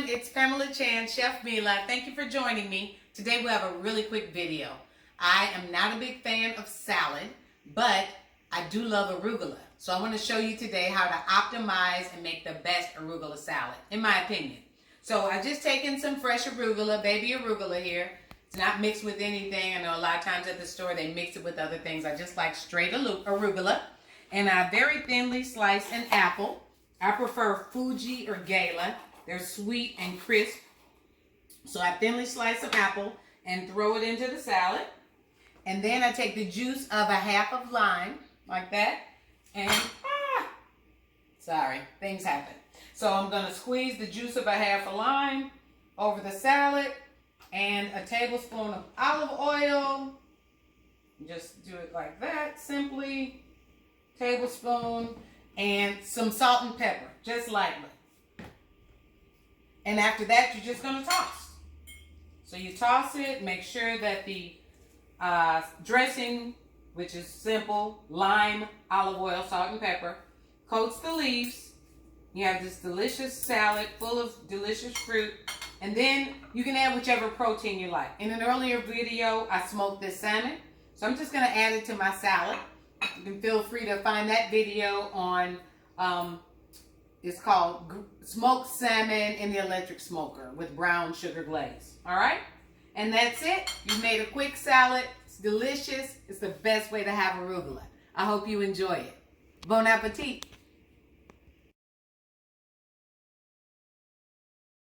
everyone, it's Pamela Chan, Chef Mela. Thank you for joining me. Today we'll have a really quick video. I am not a big fan of salad, but I do love arugula. So I want to show you today how to optimize and make the best arugula salad, in my opinion. So I've just taken some fresh arugula, baby arugula here. It's not mixed with anything. I know a lot of times at the store they mix it with other things. I just like straight arugula. And I very thinly sliced an apple. I prefer Fuji or Gala. They're sweet and crisp. So I thinly slice an apple and throw it into the salad. And then I take the juice of a half of lime, like that. And, sorry, things happen. So I'm going to squeeze the juice of a half a lime over the salad. And a tablespoon of olive oil. Just do it like that, simply. Tablespoon. And some salt and pepper, just lightly. And after that, you're just going to toss. So you toss it, make sure that the dressing, which is simple, lime, olive oil, salt and pepper, coats the leaves. You have this delicious salad full of delicious fruit. And then you can add whichever protein you like. In an earlier video, I smoked this salmon. So I'm just going to add it to my salad. You can feel free to find that video on, it's called Smoked Salmon in the Electric Smoker with brown sugar glaze. All right? And that's it. You made a quick salad. It's delicious. It's the best way to have arugula. I hope you enjoy it. Bon appetit.